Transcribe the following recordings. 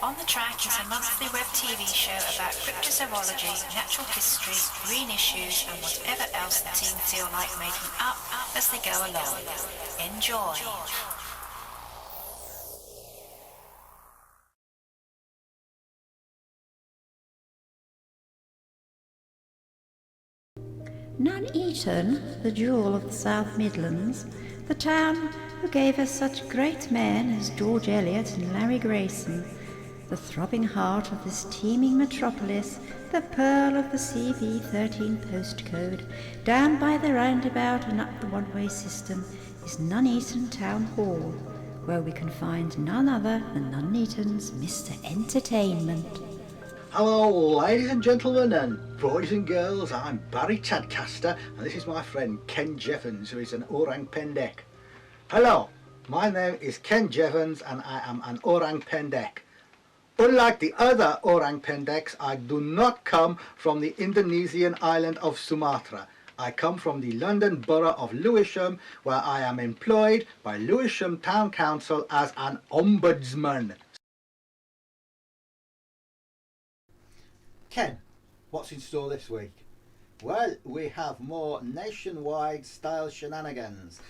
On the Track is a monthly web TV show about cryptozoology, natural history, green issues and whatever else the team feel like making up as they go along. Enjoy! Nuneaton, the jewel of the South Midlands, the town who gave us such great men as George Eliot and Larry Grayson, the throbbing heart of this teeming metropolis, the pearl of the CV13 postcode, down by the roundabout and up the one-way system, is Nuneaton Town Hall, where we can find none other than Nuneaton's Mr. Entertainment. Hello ladies and gentlemen and boys and girls, I'm Barry Tadcaster and this is my friend Ken Jevons, who is an Orang Pendek. Hello, my name is Ken Jevons and I am an Orang Pendek. Unlike the other Orang Pendeks, I do not come from the Indonesian island of Sumatra. I come from the London borough of Lewisham, where I am employed by Lewisham Town Council as an ombudsman. Ken, what's in store this week? Well, we have more nationwide style shenanigans.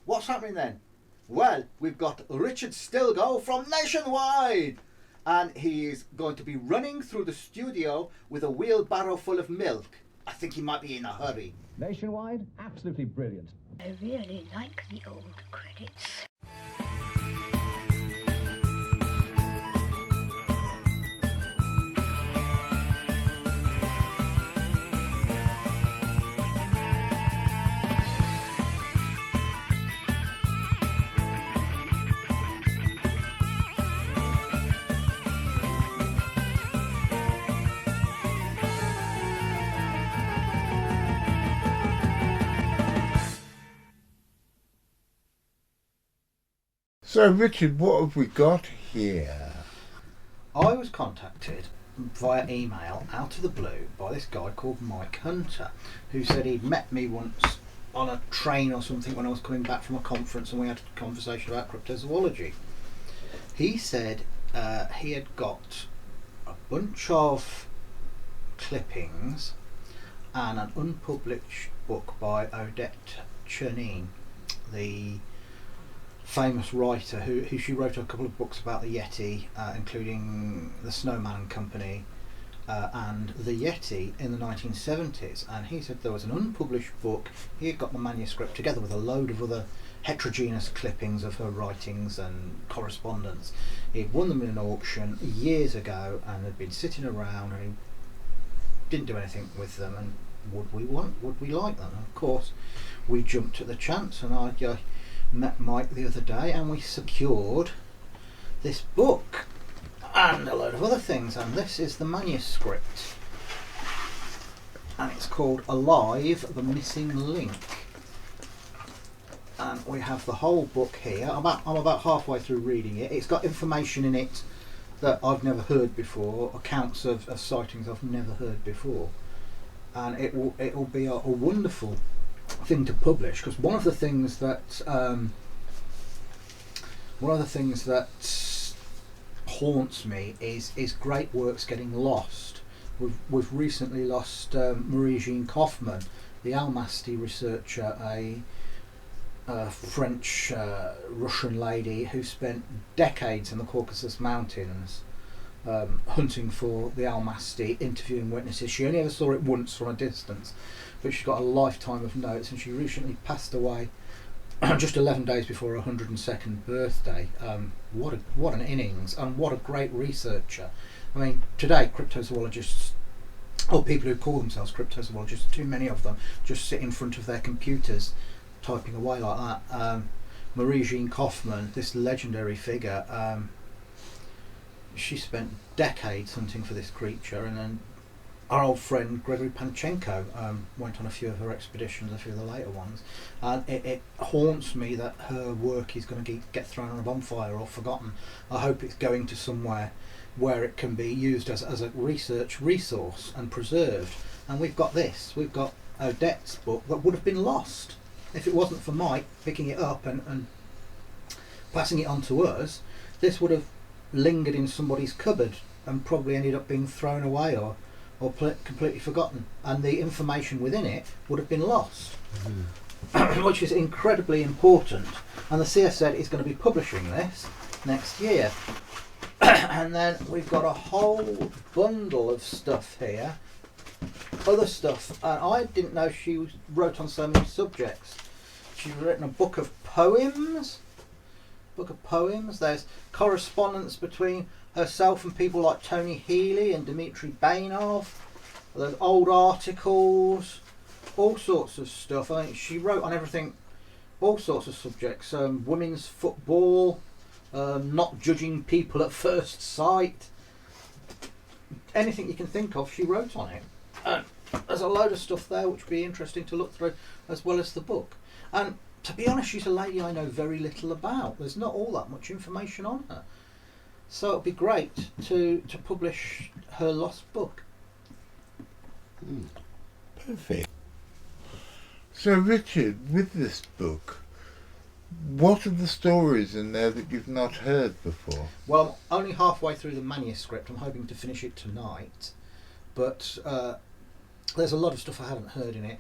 What's happening then? Well, we've got Richard Stilgo from Nationwide, and he is going to be running through the studio with a wheelbarrow full of milk. I think he might be in a hurry. Nationwide, absolutely brilliant. I really like the old credits. So, Richard, what have we got here? I was contacted via email out of the blue by this guy called Mike Hunter, who said he'd met me once on a train or something when I was coming back from a conference and we had a conversation about cryptozoology. He said he had got a bunch of clippings and an unpublished book by Odette Tchernine, the famous writer who she wrote a couple of books about the Yeti, including The Snowman and Company and the Yeti in the 1970s, and he said there was an unpublished book. He had got the manuscript together with a load of other heterogeneous clippings of her writings and correspondence. He'd won them in an auction years ago and had been sitting around, and he didn't do anything with them, and would we like them? And of course we jumped at the chance, and I met Mike the other day and we secured this book and a load of other things, and this is the manuscript, and it's called Alive, the Missing Link, and we have the whole book here. I'm about halfway through reading it. It's got information in it that I've never heard before, accounts of sightings I've never heard before, and it will be a wonderful thing to publish, because one of the things that haunts me is great works getting lost. We've recently lost Marie-Jeanne Kaufmann, the Almasty researcher, a French Russian lady who spent decades in the Caucasus Mountains hunting for the Almasty, interviewing witnesses. She only ever saw it once from a distance, but she's got a lifetime of notes, and she recently passed away just 11 days before her 102nd birthday. What an innings, and what a great researcher. I mean, today cryptozoologists, or people who call themselves cryptozoologists, too many of them just sit in front of their computers typing away like that. Marie-Jeanne Kaufmann, this legendary figure, she spent decades hunting for this creature, and then our old friend Gregory Panchenko went on a few of her expeditions, a few of the later ones, and it haunts me that her work is going to get thrown on a bonfire or forgotten. I hope it's going to somewhere where it can be used as a research resource and preserved. And we've got this. We've got Odette's book that would have been lost if it wasn't for Mike picking it up and passing it on to us. This would have lingered in somebody's cupboard and probably ended up being thrown away or completely forgotten, and the information within it would have been lost, which is incredibly important. And the CSZ is going to be publishing this next year. And then we've got a whole bundle of stuff here, other stuff, and I didn't know she wrote on so many subjects. She's written a book of poems. There's correspondence between herself and people like Tony Healy and Dmitry Bainov. There's old articles, all sorts of stuff. I think she wrote on everything, all sorts of subjects. Women's football, not judging people at first sight. Anything you can think of, she wrote on it. There's a load of stuff there which would be interesting to look through, as well as the book. And to be honest, she's a lady I know very little about. There's not all that much information on her. So it'd be great to publish her lost book. Perfect. So Richard, with this book, what are the stories in there that you've not heard before? Well, I'm only halfway through the manuscript. I'm hoping to finish it tonight. But there's a lot of stuff I haven't heard in it.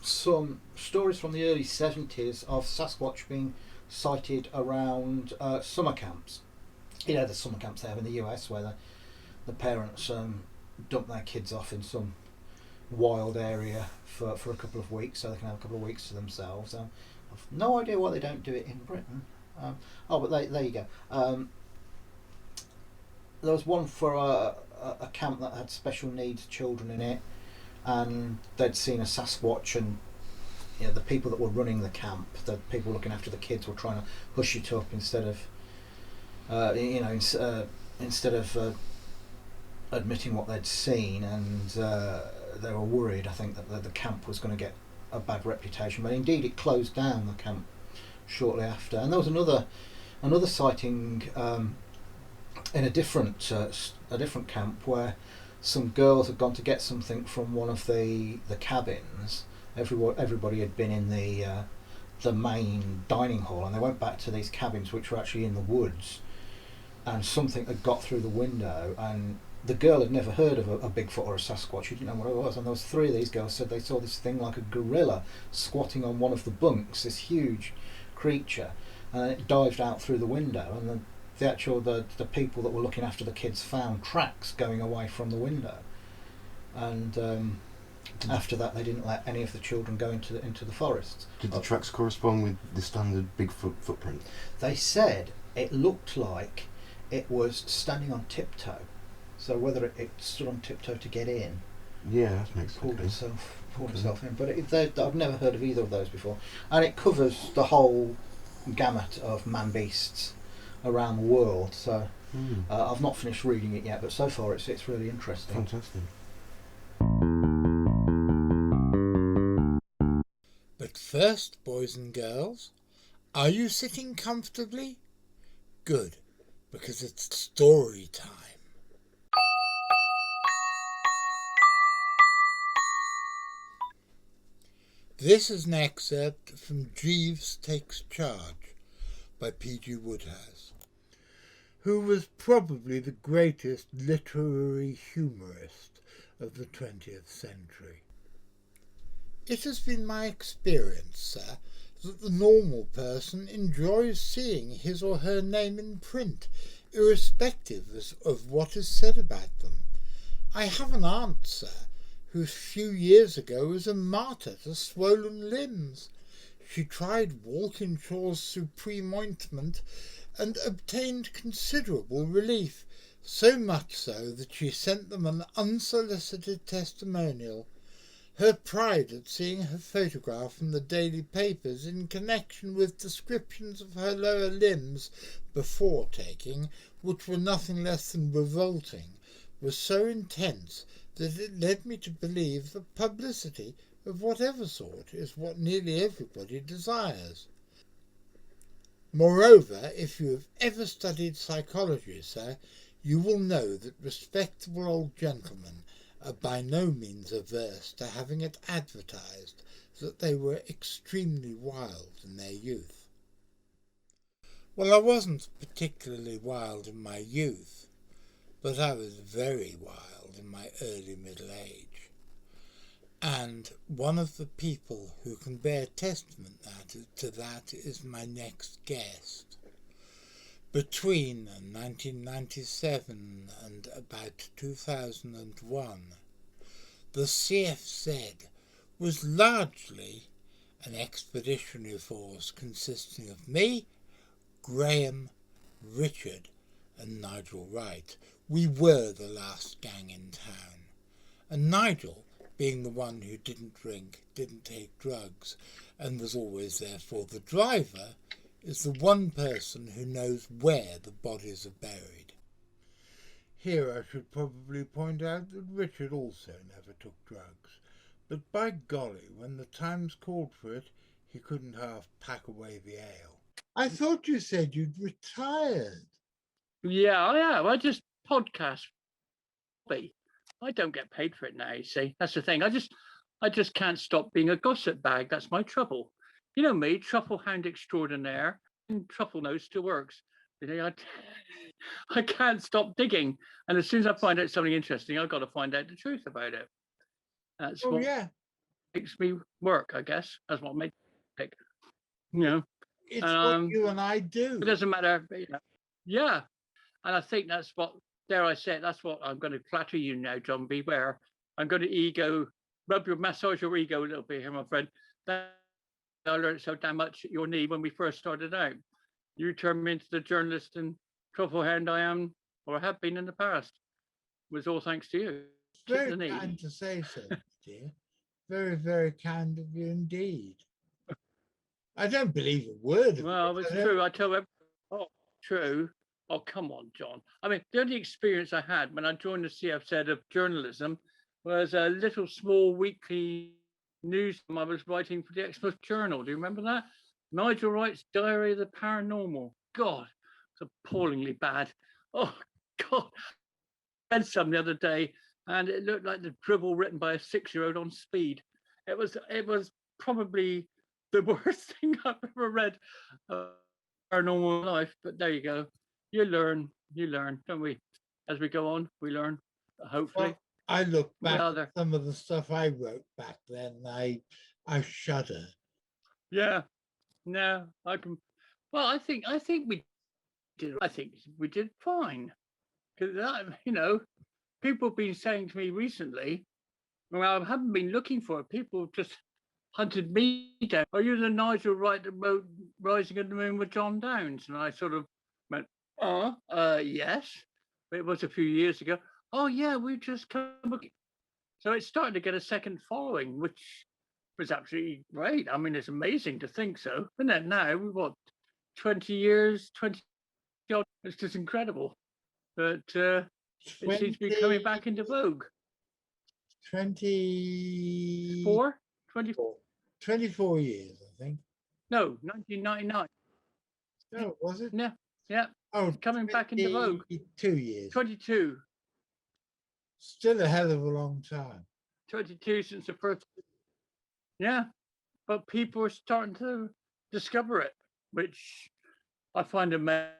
Some stories from the early 70s of Sasquatch being sighted around summer camps. You know, the summer camps they have in the US where the parents dump their kids off in some wild area for a couple of weeks so they can have a couple of weeks to themselves. I've no idea why they don't do it in Britain. But there you go. There was one for a camp that had special needs children in it, and they'd seen a Sasquatch, and the people that were running the camp, the people looking after the kids, were trying to hush it up instead of admitting what they'd seen, and they were worried, I think, that the camp was going to get a bad reputation. But indeed it closed down, the camp, shortly after. And there was another sighting in a different camp where some girls had gone to get something from one of the cabins. Everybody had been in the main dining hall, and they went back to these cabins which were actually in the woods, and something had got through the window, and the girl had never heard of a Bigfoot or a Sasquatch. She didn't know what it was, and there was 3 of these girls said they saw this thing like a gorilla squatting on one of the bunks, this huge creature, and it dived out through the window, and the people that were looking after the kids found tracks going away from the window, and after that they didn't let any of the children go into the forests. Did the tracks correspond with the standard Bigfoot footprint? They said it looked like it was standing on tiptoe, so whether it stood on tiptoe to get in, yeah, that makes sense. Pulled itself in. But I've never heard of either of those before, and it covers the whole gamut of man-beasts around the world. So I've not finished reading it yet, but so far it's really interesting. Fantastic. But first, boys and girls, are you sitting comfortably? Good, because it's story time. This is an excerpt from Jeeves Takes Charge by P G Wodehouse, who was probably the greatest literary humorist of the 20th century. It has been my experience, sir, that the normal person enjoys seeing his or her name in print, irrespective of what is said about them. I have an aunt, sir, who a few years ago was a martyr to swollen limbs. She tried Walkinshaw's Supreme Ointment and obtained considerable relief, so much so that she sent them an unsolicited testimonial. Her pride at seeing her photograph in the daily papers in connection with descriptions of her lower limbs before taking, which were nothing less than revolting, was so intense that it led me to believe that publicity of whatever sort is what nearly everybody desires. Moreover, if you have ever studied psychology, sir, you will know that respectable old gentlemen, are by no means averse to having it advertised that they were extremely wild in their youth. Well, I wasn't particularly wild in my youth, but I was very wild in my early middle age. And one of the people who can bear testament to that is my next guest. Between 1997 and about 2001, the CFZ was largely an expeditionary force consisting of me, Graham, Richard and Nigel Wright. We were the last gang in town, and Nigel, being the one who didn't drink, didn't take drugs, and was always therefore the driver, is the one person who knows where the bodies are buried. Here I should probably point out that Richard also never took drugs, but by golly, when the times called for it, he couldn't half pack away the ale. I thought you said you'd retired. Yeah, I am. I just podcast. I don't get paid for it now, you see. That's the thing. I just can't stop being a gossip bag. That's my trouble. You know me, truffle hound extraordinaire, and truffle nose still works. You know, I can't stop digging. And as soon as I find out something interesting, I've got to find out the truth about it. That's what makes me work, I guess. That's what makes me pick. You know. It's what you and I do. It doesn't matter. You know. Yeah. And I think that's what, dare I say it, that's what I'm going to flatter you now, John. Beware. I'm going to massage your ego a little bit here, my friend. That I learned so damn much at your knee when we first started out. You turned me into the journalist and truffle hound I am, or have been in the past. It was all thanks to you. Very kind to say so, dear. Very, very kind of you indeed. I don't believe a word of it. Well, it's true. I tell everyone, oh, true. Oh, come on, John. I mean, the only experience I had when I joined the CFZ of journalism was a little small weekly news I was writing for the Express Journal. Do you remember that? Nigel Wright's Diary of the Paranormal. God, it's appallingly bad. Oh, God. I read some the other day, and it looked like the dribble written by a 6-year-old on speed. It was probably the worst thing I've ever read paranormal life, but there you go. You learn, don't we? As we go on, we learn, hopefully. Well, I look back at some of the stuff I wrote back then, I shudder. Yeah, no, I can. Well, I think we did fine. Because you know, people have been saying to me recently, well, I haven't been looking for it. People just hunted me down. Are you the Nigel Wright that wrote Rising of the Moon with John Downes? And I sort of went, yes. But it was a few years ago. Oh, yeah, we've just come. So it started to get a second following, which was absolutely great. I mean, it's amazing to think so. Isn't it now? We've got 20 years, 20 odd. It's just incredible. But it seems to be coming back into vogue. 24 years, I think. No, 1999. No, was it? No, yeah. Oh, coming back into vogue. 2 years. 22. Still a hell of a long time. 22 since the first. Yeah, but people are starting to discover it, which I find amazing.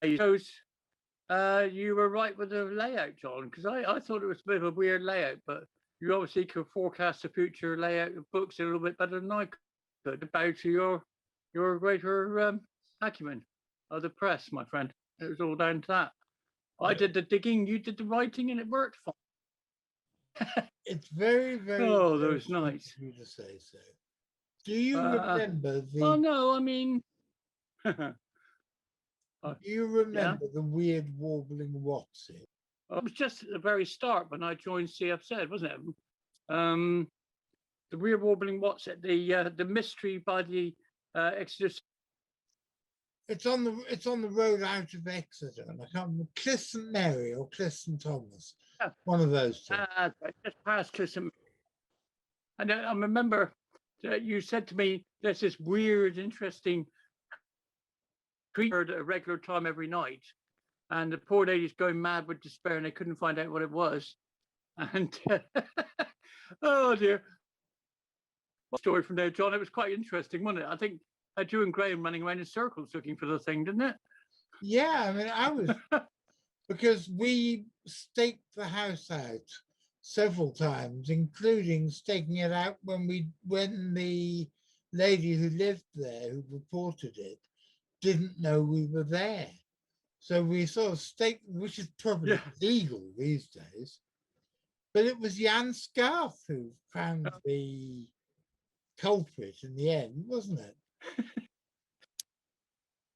You were right with the layout, John, because I thought it was a bit of a weird layout, but you obviously could forecast the future layout of books a little bit better than I could. Bow to your greater acumen of the press, my friend. It was all down to that. I did the digging, you did the writing, and it worked fine. It's very, very. Oh, those nights. You to say so. Do you remember the? Oh no, I mean. Do you remember the weird warbling whatsit? It was just at the very start when I joined CFZ, wasn't it? The weird warbling whatsit, the mystery by the Exodus. It's on the road out of Exeter, and I can't remember, Cliff St Mary or Cliff St Thomas. Yeah. One of those two. Just past Cliff St Mary. And I remember that you said to me, there's this weird, interesting creature at a regular time every night. And the poor lady's going mad with despair and they couldn't find out what it was. And oh dear, what story from there, John? It was quite interesting, wasn't it? I think had you and Graham running around in circles looking for the thing, didn't it? Yeah, I mean, I was because we staked the house out several times, including staking it out when the lady who lived there, who reported it, didn't know we were there. So we sort of staked, which is probably legal these days. But it was Jan Scarf who found the culprit in the end, wasn't it?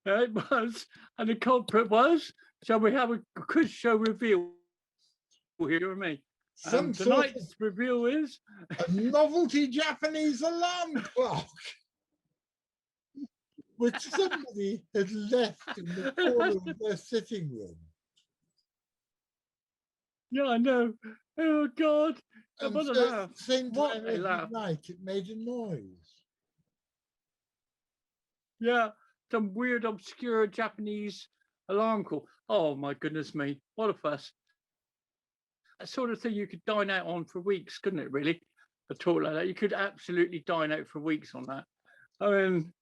It was, and the culprit was. Shall we have a quiz show reveal here, you and me? Tonight's reveal is a novelty Japanese alarm clock, which somebody had left in the corner of their sitting room. Yeah, I know. Oh God! And What a so laugh! at the same What time a every laugh! night it made a noise. Yeah, some weird, obscure Japanese alarm call. Oh my goodness me! What a fuss! That sort of thing you could dine out on for weeks, couldn't it? Really, a talk like that, you could absolutely dine out for weeks on that. I mean.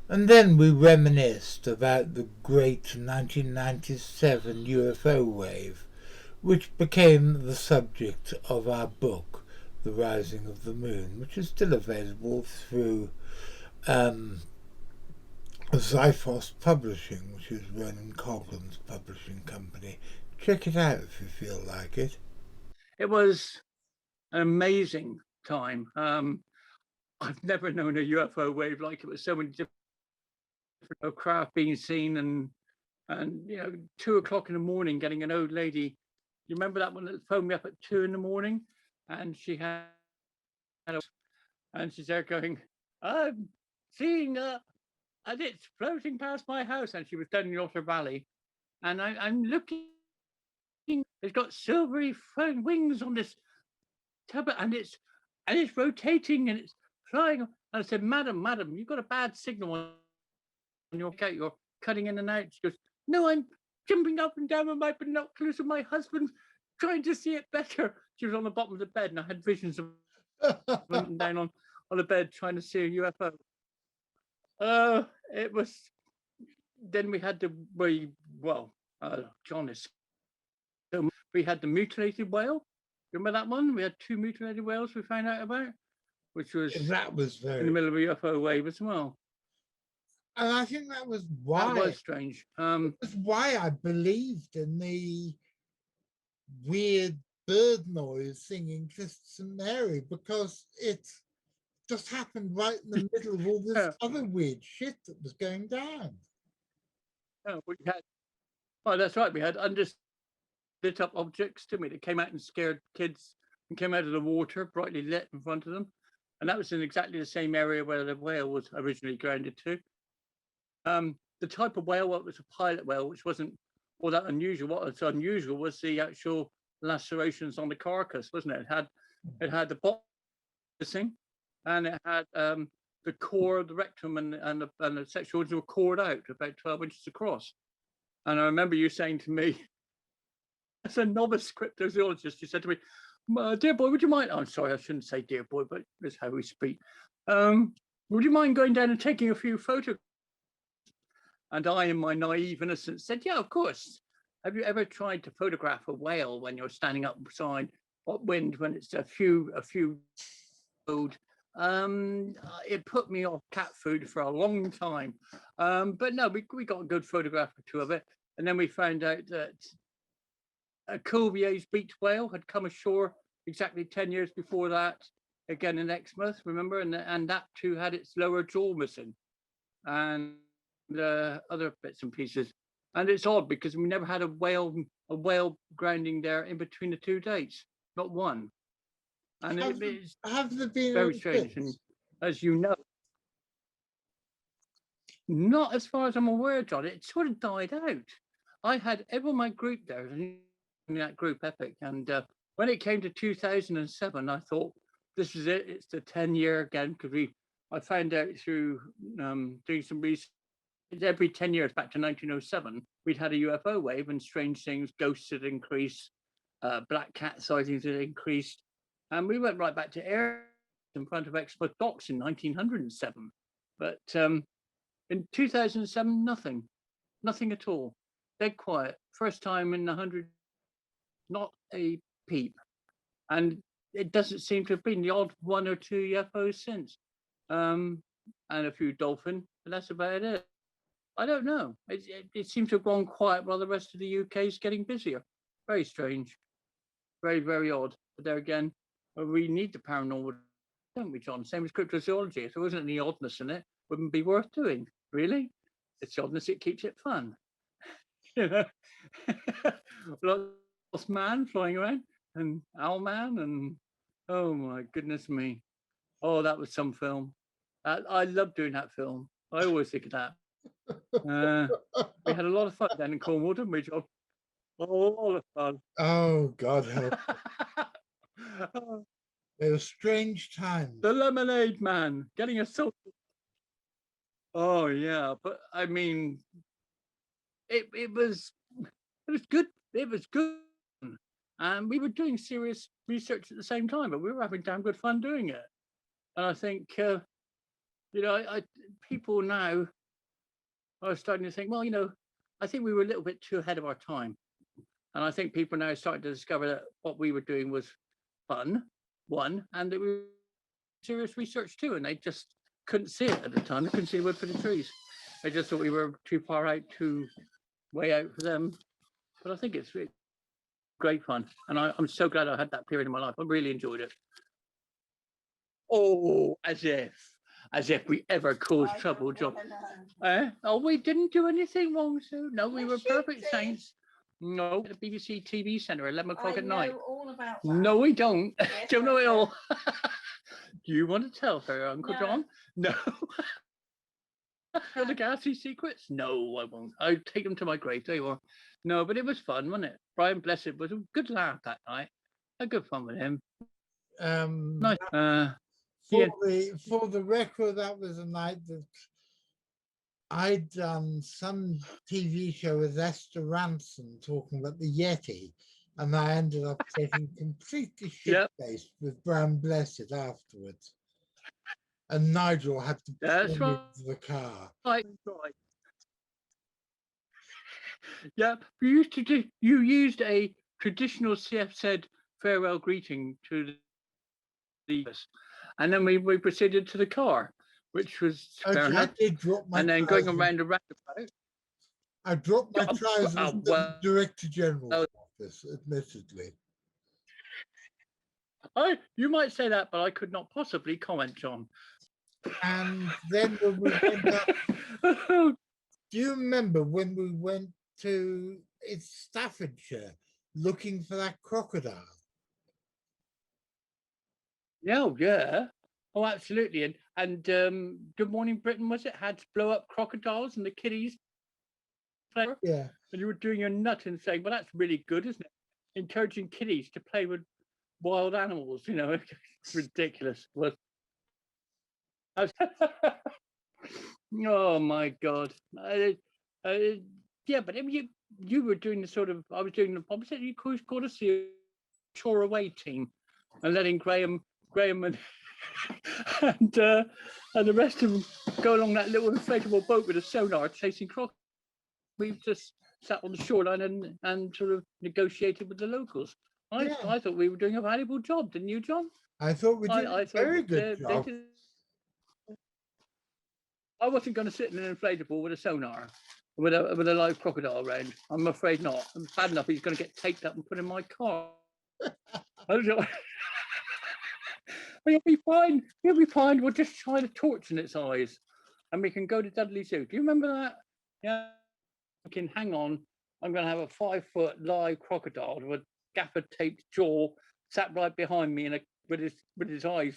And then we reminisced about the great 1997 UFO wave, which became the subject of our book, The Rising of the Moon, which is still available through Zyphos Publishing, which is Ronan Coughlin's publishing company. Check it out if you feel like it. It was an amazing time. I've never known a UFO wave like it. Was so many different craft being seen, and 2:00 in the morning, getting an old lady. You remember that one that phoned me up at 2 in the morning, and she had, and she's there going, "I'm seeing and it's floating past my house," and she was down in the Otter Valley, and I'm looking. It's got silvery wings on this tub, and it's rotating and it's flying. And I said, "Madam, you've got a bad signal on your account. You're cutting in and out." She goes, "No, I'm jumping up and down with my binoculars and my husband trying to see it better." She was on the bottom of the bed, and I had visions of running down on the bed trying to see a UFO. It was. Then we had John is. We had the mutilated whale. Remember that one? We had 2 mutilated whales we found out about, which was very in the middle of a UFO wave as well. And I think that was why. That was strange. That's why I believed in the weird bird noise singing Sister St. Mary, because it just happened right in the middle of all this other weird shit that was going down. We had. Oh, that's right. We had lit up objects, didn't we? That came out and scared kids and came out of the water, brightly lit in front of them. And that was in exactly the same area where the whale was originally grounded to. The type of whale, what was a pilot whale, which wasn't all that unusual. What was unusual was the actual lacerations on the carcass, wasn't it? It had the bottom missing, and it had the core of the rectum and the sexual organs were cored out about 12 inches across. And I remember you saying to me, as a novice cryptozoologist, you said to me, "Dear boy, would you mind?" I'm sorry, I shouldn't say dear boy, but that's how we speak. "Would you mind going down and taking a few photographs?" And I, in my naive innocence, said, "Yeah, of course. Have you ever tried to photograph a whale when you're standing up beside upwind when it's a few food?" It put me off cat food for a long time. But no, we got a good photograph or two of it. And then we found out that a Cuvier's beaked whale had come ashore exactly 10 years before that, again in Exmouth, remember? And that too had its lower jaw missing. And other bits and pieces. And it's odd because we never had a whale grounding there in between the 2 dates, not one. And it's very strange. And as you know, not as far as I'm aware, John, it sort of died out. I had everyone in my group there, in that group Epic. And when it came to 2007, I thought, this is it. It's the 10-year again, because I found out through doing some research, every 10 years back to 1907, we'd had a UFO wave and strange things, ghosts had increased. black cat sightings had increased. And we went right back to air in front of Exmouth Docks in 1907. But in 2007, nothing at all. Dead quiet. First time in 100, not a peep. And it doesn't seem to have been the odd one or two UFOs since. And a few dolphin, but that's about it. I don't know. It seems to have gone quiet while the rest of the UK is getting busier. Very strange. Very, very odd. But there again, we need the paranormal, don't we, John? Same as cryptozoology. If there wasn't any oddness in it, wouldn't be worth doing. Really? It's the oddness, it keeps it fun. You know? Lost man flying around and owl man and oh my goodness me. Oh, that was some film. I love doing that film. I always think of that. We had a lot of fun down in Cornwall, didn't we, John? A lot of fun. Oh, God help. They were strange times. The Lemonade Man getting assaulted. Oh yeah, but I mean, it was good. It was good, and we were doing serious research at the same time, but we were having damn good fun doing it. And I think, you know, people now are starting to think, well, you know, I think we were a little bit too ahead of our time. And I think people now are starting to discover that what we were doing was fun, and that we were serious research too. And they just couldn't see it at the time. They couldn't see the wood for the trees. They just thought we were too far out, too way out for them. But I think it's really great fun. And I'm so glad I had that period in my life. I really enjoyed it. Oh, as if we ever caused trouble, John. Oh, we didn't do anything wrong, Sue. No, we were perfect saints. No, the BBC TV Centre, 11 o'clock at night. All about that. No, we don't. Yes, Don't know I it do. all. Do you want to tell her, Uncle No. John? No. All the ghastly secrets? No, I won't. I'll take them to my grave. There you are. No, but it was fun, wasn't it? Brian Blessed was a good laugh that night. Had good fun with him. Nice. For the record, that was a night that I'd done some TV show with Esther Ranson talking about the Yeti, and I ended up getting completely shit-faced with Brian Blessed afterwards. And Nigel had to That's pull me right. into the car. Right. Yeah, you used a traditional CF said farewell greeting to the and then we proceeded to the car, which was fair Okay, enough. I did drop my And then trousers. going around the roundabout. I dropped my Oh, trousers at the Director General's office, admittedly. You might say that, but I could not possibly comment, John. And then when we went up, do you remember when we went to Staffordshire looking for that crocodile? Yeah. Oh, absolutely. And Good Morning Britain, was it? Had blow up crocodiles and the kiddies. Yeah. And you were doing your nut and saying, well, that's really good, isn't it? Encouraging kiddies to play with wild animals, you know. It's ridiculous. Oh my God. Yeah, but you were doing the sort of, I was doing the opposite. You called us the shore away team and letting Graham and and the rest of them go along that little inflatable boat with a sonar chasing crocodiles. We've just sat on the shoreline and sort of negotiated with the locals. I thought we were doing a valuable job, didn't you, John? I thought we did a very good job. I wasn't going to sit in an inflatable with a sonar, with a live crocodile around. I'm afraid not. I'm bad enough he's going to get taped up and put in my car. He'll be fine. He'll be fine. We'll just shine a torch in its eyes, and we can go to Dudley Zoo. Do you remember that? Yeah. I can hang on. I'm going to have a 5-foot live crocodile with a gaffer taped jaw sat right behind me with his eyes,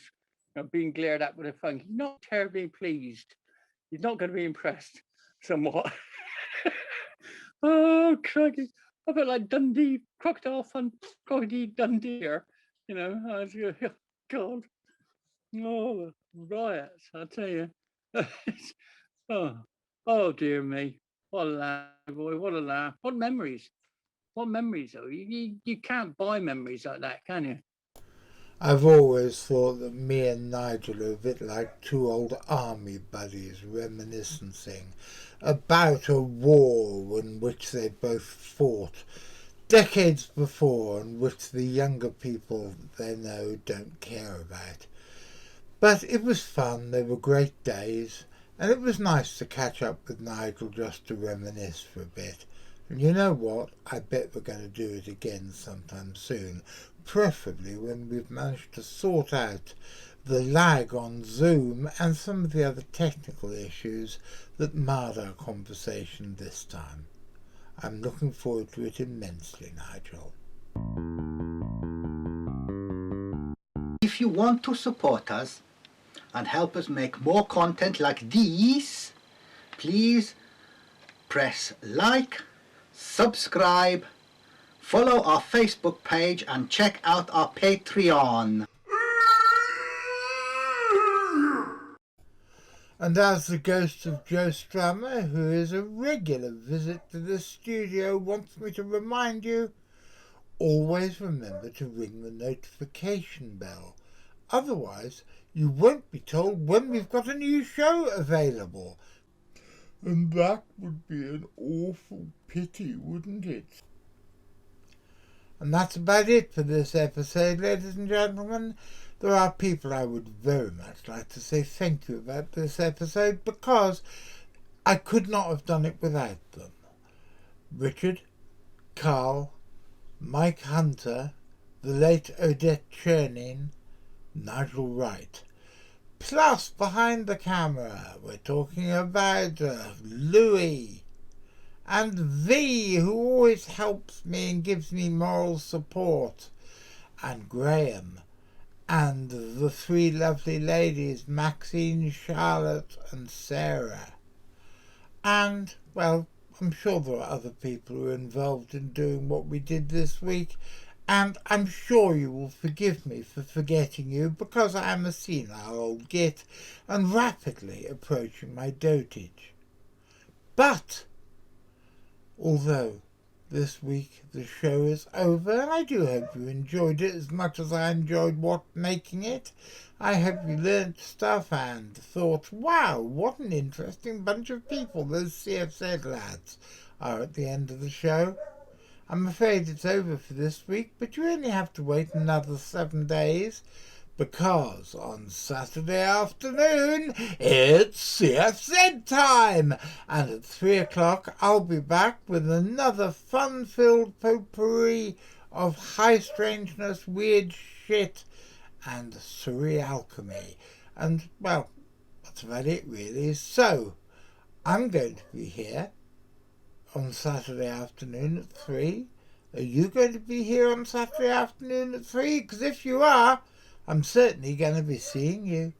you know, being glared at with a phone. He's not terribly pleased. He's not going to be impressed. Somewhat. Oh, crikey! I felt like Dundee crocodile Dundee here. You know, I was going, oh, God. Oh, riots! I tell you. Oh dear me! What a laugh, boy! What a laugh! What memories! What memories though? You can't buy memories like that, can you? I've always thought that me and Nigel are a bit like two old army buddies reminiscing about a war in which they both fought decades before and which the younger people they know don't care about. But it was fun, they were great days, and it was nice to catch up with Nigel just to reminisce for a bit. And you know what? I bet we're going to do it again sometime soon, preferably when we've managed to sort out the lag on Zoom and some of the other technical issues that marred our conversation this time. I'm looking forward to it immensely, Nigel. If you want to support us and help us make more content like these, please press like, subscribe, follow our Facebook page and check out our Patreon. And as the ghost of Joe Strummer, who is a regular visit to the studio, wants me to remind you, always remember to ring the notification bell. Otherwise, you won't be told when we've got a new show available. And that would be an awful pity, wouldn't it? And that's about it for this episode, ladies and gentlemen. There are people I would very much like to say thank you about this episode because I could not have done it without them. Richard, Carl, Mike Hunter, the late Odette Tchernine, Nigel Wright. Plus, behind the camera, we're talking about Louis and V, who always helps me and gives me moral support, and Graham, and the three lovely ladies, Maxine, Charlotte, and Sarah. And, well, I'm sure there are other people who are involved in doing what we did this week, and I'm sure you will forgive me for forgetting you because I am a senile old git and rapidly approaching my dotage. But, although this week the show is over, and I do hope you enjoyed it as much as I enjoyed making it, I hope you learnt stuff and thought, wow, what an interesting bunch of people those CFZ lads are at the end of the show. I'm afraid it's over for this week, but you only have to wait another 7 days, because on Saturday afternoon it's CFZ time, and at 3 o'clock I'll be back with another fun-filled potpourri of high strangeness, weird shit, and surreal alchemy. And, well, that's about it really. So, I'm going to be here on Saturday afternoon at 3. Are you going to be here on Saturday afternoon at 3? Because if you are, I'm certainly going to be seeing you.